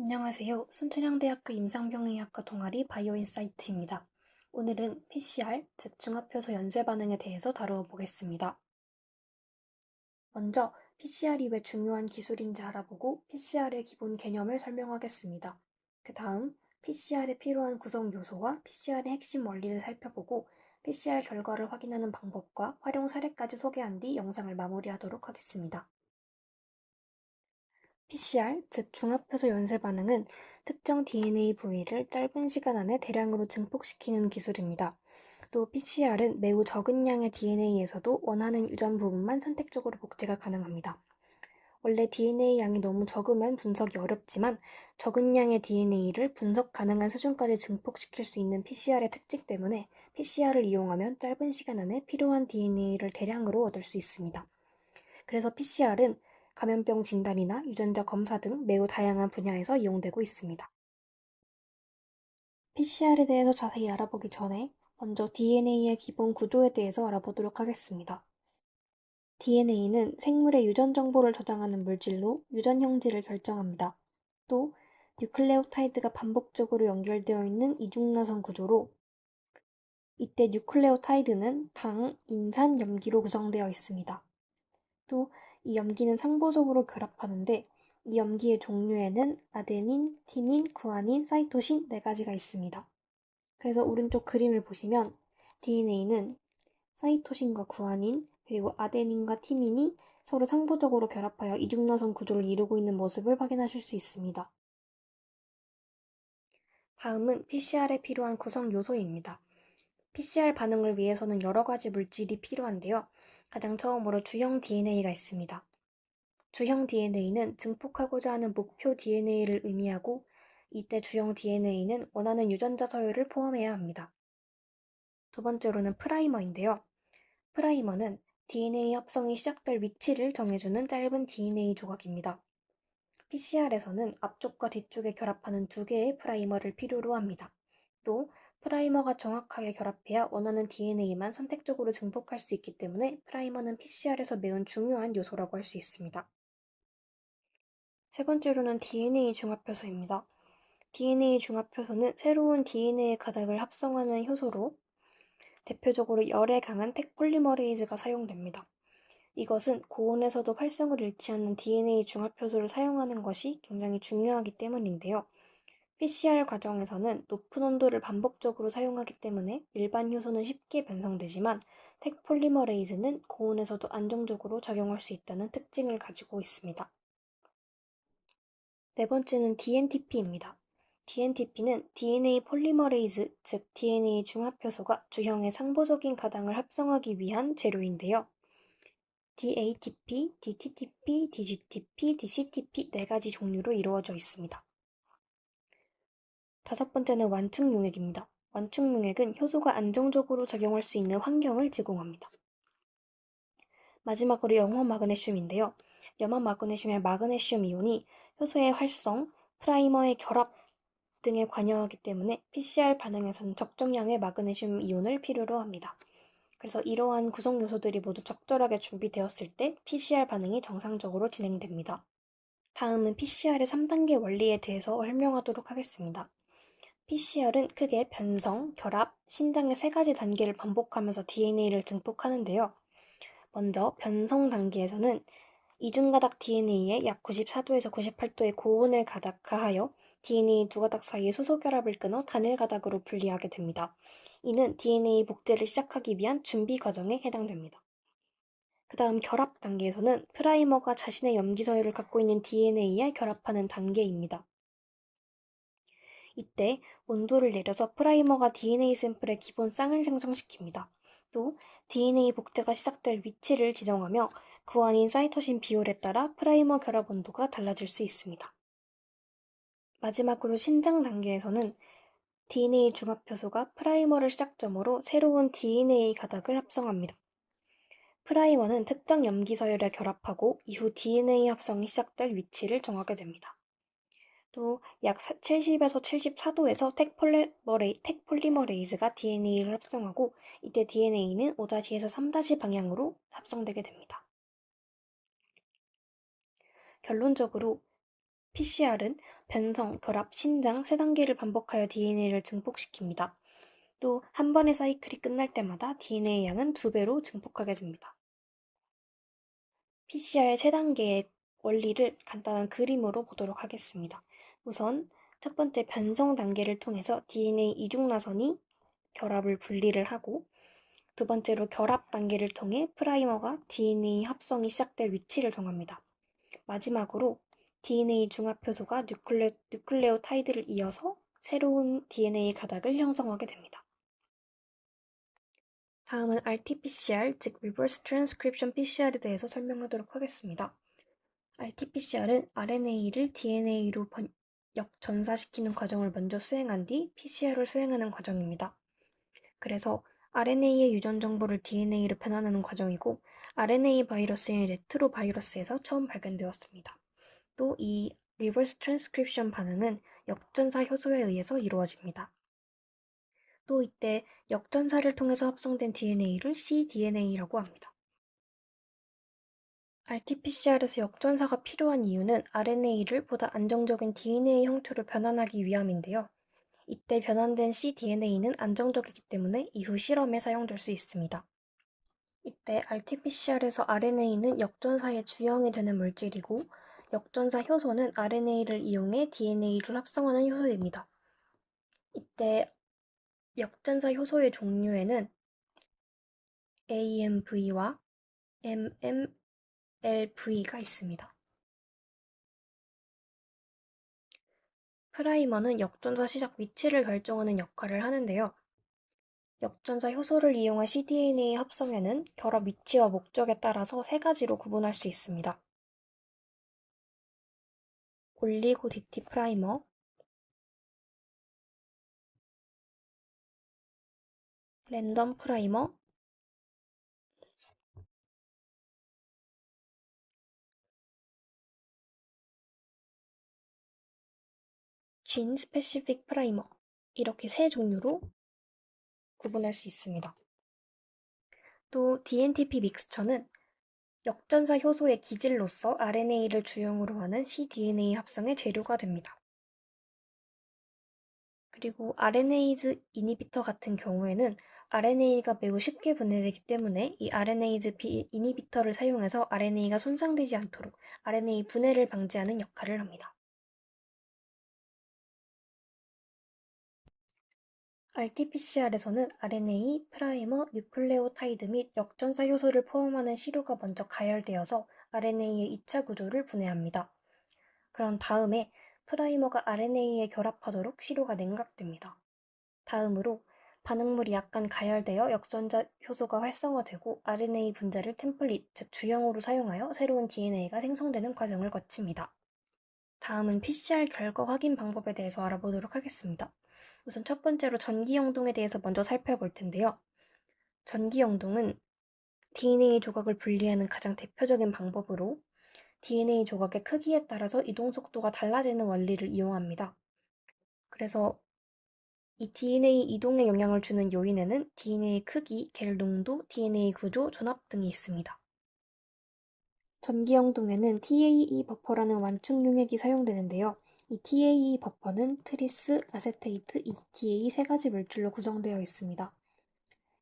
안녕하세요. 순천향대학교 임상병리학과 동아리 바이오인사이트입니다. 오늘은 PCR, 즉 중합효소 연쇄 반응에 대해서 다루어 보겠습니다. 먼저 PCR이 왜 중요한 기술인지 알아보고 PCR의 기본 개념을 설명하겠습니다. 그 다음 PCR에 필요한 구성 요소와 PCR의 핵심 원리를 살펴보고 PCR 결과를 확인하는 방법과 활용 사례까지 소개한 뒤 영상을 마무리하도록 하겠습니다. PCR, 즉 중합효소 연쇄 반응은 특정 DNA 부위를 짧은 시간 안에 대량으로 증폭시키는 기술입니다. 또 PCR은 매우 적은 양의 DNA에서도 원하는 유전 부분만 선택적으로 복제가 가능합니다. 원래 DNA 양이 너무 적으면 분석이 어렵지만 적은 양의 DNA를 분석 가능한 수준까지 증폭시킬 수 있는 PCR의 특징 때문에 PCR을 이용하면 짧은 시간 안에 필요한 DNA를 대량으로 얻을 수 있습니다. 그래서 PCR은 감염병 진단이나 유전자 검사 등 매우 다양한 분야에서 이용되고 있습니다. PCR에 대해서 자세히 알아보기 전에 먼저 DNA의 기본 구조에 대해서 알아보도록 하겠습니다. DNA는 생물의 유전 정보를 저장하는 물질로 유전 형질을 결정합니다. 또 뉴클레오타이드가 반복적으로 연결되어 있는 이중나선 구조로 이때 뉴클레오타이드는 당, 인산, 염기로 구성되어 있습니다. 또 이 염기는 상부속으로 결합하는데 이 염기의 종류에는 아데닌, 티민, 구아닌, 사이토신 4가지가 있습니다. 그래서 오른쪽 그림을 보시면 DNA는 사이토신과 구아닌, 그리고 아데닌과 티민이 서로 상부적으로 결합하여 이중나선 구조를 이루고 있는 모습을 확인하실 수 있습니다. 다음은 PCR에 필요한 구성 요소입니다. PCR 반응을 위해서는 여러 가지 물질이 필요한데요. 가장 처음으로 주형 DNA가 있습니다. 주형 DNA는 증폭하고자 하는 목표 DNA를 의미하고 이때 주형 DNA는 원하는 유전자 서열을 포함해야 합니다. 두 번째로는 프라이머인데요. 프라이머는 DNA 합성이 시작될 위치를 정해주는 짧은 DNA 조각입니다. PCR에서는 앞쪽과 뒤쪽에 결합하는 2개의 프라이머를 필요로 합니다. 또 프라이머가 정확하게 결합해야 원하는 DNA만 선택적으로 증폭할 수 있기 때문에 프라이머는 PCR에서 매우 중요한 요소라고 할 수 있습니다. 세 번째로는 DNA 중합효소입니다. DNA 중합효소는 새로운 DNA 가닥을 합성하는 효소로 대표적으로 열에 강한 택폴리머레이즈가 사용됩니다. 이것은 고온에서도 활성을 잃지 않는 DNA 중합효소를 사용하는 것이 굉장히 중요하기 때문인데요. PCR 과정에서는 높은 온도를 반복적으로 사용하기 때문에 일반 효소는 쉽게 변성되지만 택폴리머레이즈는 고온에서도 안정적으로 작용할 수 있다는 특징을 가지고 있습니다. 네 번째는 DNTP입니다. DNTP는 DNA 폴리머레이즈, 즉 DNA 중합효소가 주형의 상부적인 가당을 합성하기 위한 재료인데요. DATP, DTTP, DGTP, DCTP 4가지 종류로 이루어져 있습니다. 다섯 번째는 완충용액입니다. 완충용액은 효소가 안정적으로 작용할 수 있는 환경을 제공합니다. 마지막으로 염화 마그네슘인데요. 염화 마그네슘의 마그네슘 이온이 효소의 활성, 프라이머의 결합 등에 관여하기 때문에 PCR 반응에서는 적정량의 마그네슘 이온을 필요로 합니다. 그래서 이러한 구성 요소들이 모두 적절하게 준비되었을 때 PCR 반응이 정상적으로 진행됩니다. 다음은 PCR의 3단계 원리에 대해서 설명하도록 하겠습니다. PCR은 크게 변성, 결합, 신장의 3가지 단계를 반복하면서 DNA를 증폭하는데요. 먼저 변성 단계에서는 이중가닥 DNA에 약 94도에서 98도의 고온을 가닥하여 DNA 2가닥 사이의 수소 결합을 끊어 단일 가닥으로 분리하게 됩니다. 이는 DNA 복제를 시작하기 위한 준비 과정에 해당됩니다. 그 다음 결합 단계에서는 프라이머가 자신의 염기 서열을 갖고 있는 DNA에 결합하는 단계입니다. 이때 온도를 내려서 프라이머가 DNA 샘플의 기본 쌍을 생성시킵니다. 또 DNA 복제가 시작될 위치를 지정하며 구안인 사이토신 비율에 따라 프라이머 결합 온도가 달라질 수 있습니다. 마지막으로 신장 단계에서는 DNA 중합효소가 프라이머를 시작점으로 새로운 DNA 가닥을 합성합니다. 프라이머는 특정 염기 서열에 결합하고 이후 DNA 합성이 시작될 위치를 정하게 됩니다. 또 약 70에서 74도에서 택폴리머레이즈가 DNA를 합성하고 이때 DNA는 5-에서 3- 방향으로 합성되게 됩니다. 결론적으로 PCR은 변성, 결합, 신장 세 단계를 반복하여 DNA를 증폭시킵니다. 또 한 번의 사이클이 끝날 때마다 DNA 양은 2배로 증폭하게 됩니다. PCR 세 단계의 원리를 간단한 그림으로 보도록 하겠습니다. 우선 첫 번째 변성 단계를 통해서 DNA 이중나선이 결합을 분리를 하고, 두 번째로 결합 단계를 통해 프라이머가 DNA 합성이 시작될 위치를 정합니다. 마지막으로 DNA 중합효소가 뉴클레오타이드를 이어서 새로운 DNA 가닥을 형성하게 됩니다. 다음은 RT-PCR, 즉 Reverse Transcription PCR에 대해서 설명하도록 하겠습니다. RT-PCR은 RNA를 DNA로 역전사시키는 과정을 먼저 수행한 뒤 PCR을 수행하는 과정입니다. 그래서 RNA의 유전 정보를 DNA로 변환하는 과정이고, RNA 바이러스인 레트로 바이러스에서 처음 발견되었습니다. 또 이 리버스 트랜스크립션 반응은 역전사 효소에 의해서 이루어집니다. 또 이때 역전사를 통해서 합성된 DNA를 cDNA라고 합니다. RT-PCR에서 역전사가 필요한 이유는 RNA를 보다 안정적인 DNA 형태로 변환하기 위함인데요. 이때 변환된 cDNA는 안정적이기 때문에 이후 실험에 사용될 수 있습니다. 이때 RT-PCR에서 RNA는 역전사의 주형이 되는 물질이고, 역전사 효소는 RNA를 이용해 DNA를 합성하는 효소입니다. 이때 역전사 효소의 종류에는 AMV와 MMLV가 있습니다. 프라이머는 역전사 시작 위치를 결정하는 역할을 하는데요. 역전사 효소를 이용한 cDNA 합성에는 결합 위치와 목적에 따라서 세 가지로 구분할 수 있습니다. 올리고디티 프라이머, 랜덤 프라이머, 진 스페시픽 프라이머, 이렇게 세 종류로 구분할 수 있습니다. 또 DNTP 믹스처는 역전사 효소의 기질로서 RNA를 주형으로 하는 cDNA 합성의 재료가 됩니다. 그리고 RNase 이니비터 같은 경우에는 RNA가 매우 쉽게 분해되기 때문에 이 RNase 이니비터를 사용해서 RNA가 손상되지 않도록 RNA 분해를 방지하는 역할을 합니다. RT-PCR에서는 RNA, 프라이머, 뉴클레오타이드 및 역전사 효소를 포함하는 시료가 먼저 가열되어서 RNA의 2차 구조를 분해합니다. 그런 다음에 프라이머가 RNA에 결합하도록 시료가 냉각됩니다. 다음으로 반응물이 약간 가열되어 역전자 효소가 활성화되고 RNA 분자를 템플릿, 즉 주형으로 사용하여 새로운 DNA가 생성되는 과정을 거칩니다. 다음은 PCR 결과 확인 방법에 대해서 알아보도록 하겠습니다. 우선 첫 번째로 전기영동에 대해서 먼저 살펴볼 텐데요. 전기영동은 DNA 조각을 분리하는 가장 대표적인 방법으로 DNA 조각의 크기에 따라서 이동 속도가 달라지는 원리를 이용합니다. 그래서 이 DNA 이동에 영향을 주는 요인에는 DNA 크기, 겔 농도, DNA 구조, 존합 등이 있습니다. 전기영동에는 TAE 버퍼라는 완충 용액이 사용되는데요. 이 TAE 버퍼는 트리스, 아세테이트, EDTA 세 가지 물질로 구성되어 있습니다.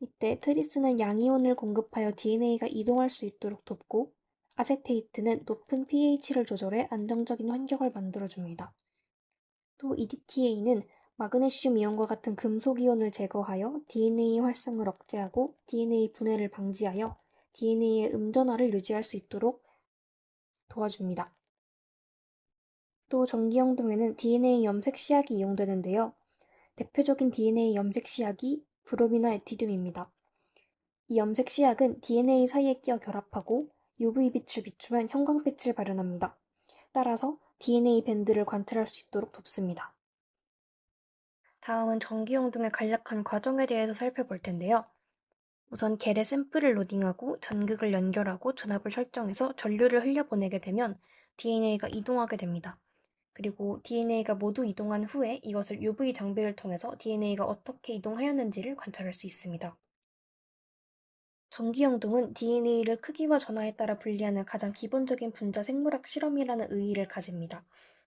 이때 트리스는 양이온을 공급하여 DNA가 이동할 수 있도록 돕고, 아세테이트는 높은 pH를 조절해 안정적인 환경을 만들어줍니다. 또 EDTA는 마그네슘 이온과 같은 금속 이온을 제거하여 DNA 활성을 억제하고 DNA 분해를 방지하여 DNA의 음전화를 유지할 수 있도록 도와줍니다. 또 전기영동에는 DNA 염색 시약이 이용되는데요. 대표적인 DNA 염색 시약이 브롬이나 에티듐입니다. 이 염색 시약은 DNA 사이에 끼어 결합하고 UV빛을 비추면 형광빛을 발현합니다. 따라서 DNA 밴드를 관찰할 수 있도록 돕습니다. 다음은 전기영동의 간략한 과정에 대해서 살펴볼 텐데요. 우선 겔에 샘플을 로딩하고 전극을 연결하고 전압을 설정해서 전류를 흘려보내게 되면 DNA가 이동하게 됩니다. 그리고 DNA가 모두 이동한 후에 이것을 UV 장비를 통해서 DNA가 어떻게 이동하였는지를 관찰할 수 있습니다. 전기영동은 DNA를 크기와 전하에 따라 분리하는 가장 기본적인 분자 생물학 실험이라는 의의를 가집니다.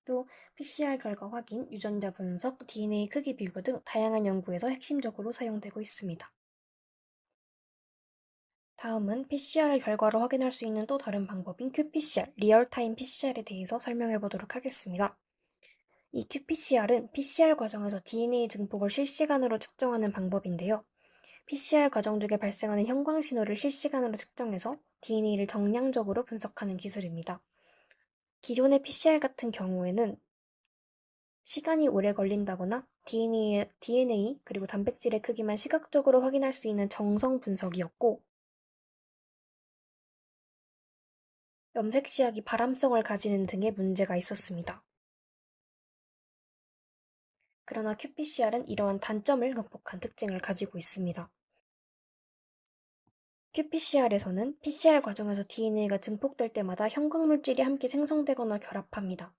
또 PCR 결과 확인, 유전자 분석, DNA 크기 비교 등 다양한 연구에서 핵심적으로 사용되고 있습니다. 다음은 PCR 결과를 확인할 수 있는 또 다른 방법인 qPCR, 리얼타임 PCR에 대해서 설명해 보도록 하겠습니다. 이 qPCR은 PCR 과정에서 DNA 증폭을 실시간으로 측정하는 방법인데요. PCR 과정 중에 발생하는 형광 신호를 실시간으로 측정해서 DNA를 정량적으로 분석하는 기술입니다. 기존의 PCR 같은 경우에는 시간이 오래 걸린다거나 DNA 그리고 단백질의 크기만 시각적으로 확인할 수 있는 정성 분석이었고, 염색 시약이 발암성을 가지는 등의 문제가 있었습니다. 그러나 qPCR은 이러한 단점을 극복한 특징을 가지고 있습니다. qPCR에서는 PCR 과정에서 DNA가 증폭될 때마다 형광물질이 함께 생성되거나 결합합니다.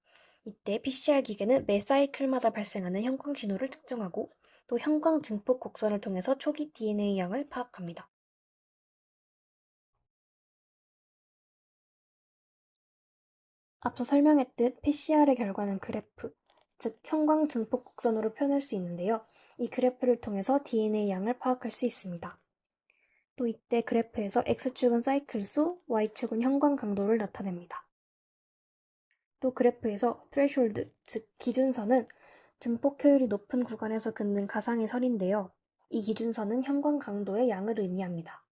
이때 PCR 기계는 매 사이클마다 발생하는 형광 신호를 측정하고 또 형광 증폭 곡선을 통해서 초기 DNA 양을 파악합니다. 앞서 설명했듯 PCR의 결과는 그래프, 즉 형광 증폭 곡선으로 표현할 수 있는데요. 이 그래프를 통해서 DNA 양을 파악할 수 있습니다. 또 이때 그래프에서 X축은 사이클 수, Y축은 형광 강도를 나타냅니다. 또 그래프에서 threshold, 즉 기준선은 증폭 효율이 높은 구간에서 긋는 가상의 선인데요. 이 기준선은 형광 강도의 양을 의미합니다.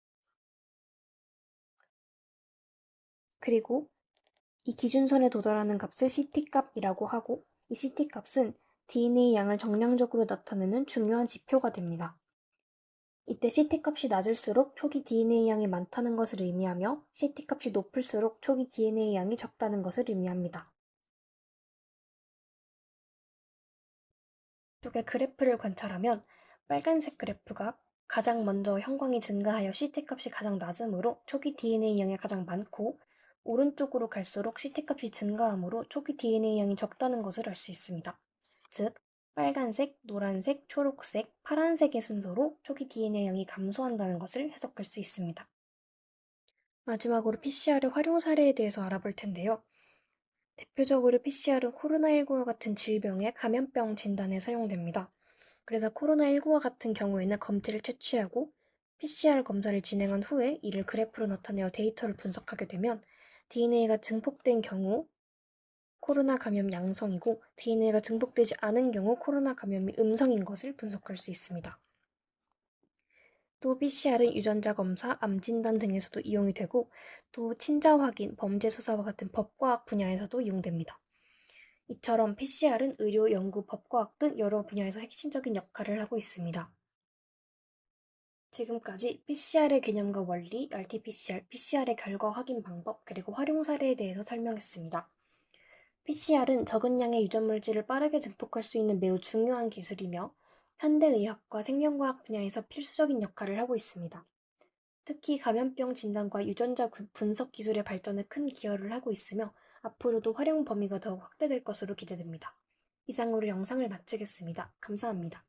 그리고 이 기준선에 도달하는 값을 CT값이라고 하고 이 CT값은 DNA 양을 정량적으로 나타내는 중요한 지표가 됩니다. 이때 CT값이 낮을수록 초기 DNA 양이 많다는 것을 의미하며 CT값이 높을수록 초기 DNA 양이 적다는 것을 의미합니다. 이쪽에 그래프를 관찰하면 빨간색 그래프가 가장 먼저 형광이 증가하여 CT값이 가장 낮으므로 초기 DNA 양이 가장 많고 오른쪽으로 갈수록 CT값이 증가하므로 초기 DNA 양이 적다는 것을 알 수 있습니다. 즉, 빨간색, 노란색, 초록색, 파란색의 순서로 초기 DNA 양이 감소한다는 것을 해석할 수 있습니다. 마지막으로 PCR의 활용 사례에 대해서 알아볼 텐데요. 대표적으로 PCR은 코로나19와 같은 질병의 감염병 진단에 사용됩니다. 그래서 코로나19와 같은 경우에는 검체를 채취하고 PCR 검사를 진행한 후에 이를 그래프로 나타내어 데이터를 분석하게 되면 DNA가 증폭된 경우 코로나 감염 양성이고 DNA가 증폭되지 않은 경우 코로나 감염이 음성인 것을 분석할 수 있습니다. 또 PCR은 유전자 검사, 암 진단 등에서도 이용이 되고 또 친자 확인, 범죄 수사와 같은 법과학 분야에서도 이용됩니다. 이처럼 PCR은 의료, 연구, 법과학 등 여러 분야에서 핵심적인 역할을 하고 있습니다. 지금까지 PCR의 개념과 원리, RT-PCR, PCR의 결과 확인 방법, 그리고 활용 사례에 대해서 설명했습니다. PCR은 적은 양의 유전물질을 빠르게 증폭할 수 있는 매우 중요한 기술이며 현대의학과 생명과학 분야에서 필수적인 역할을 하고 있습니다. 특히 감염병 진단과 유전자 분석 기술의 발전에 큰 기여를 하고 있으며 앞으로도 활용 범위가 더욱 확대될 것으로 기대됩니다. 이상으로 영상을 마치겠습니다. 감사합니다.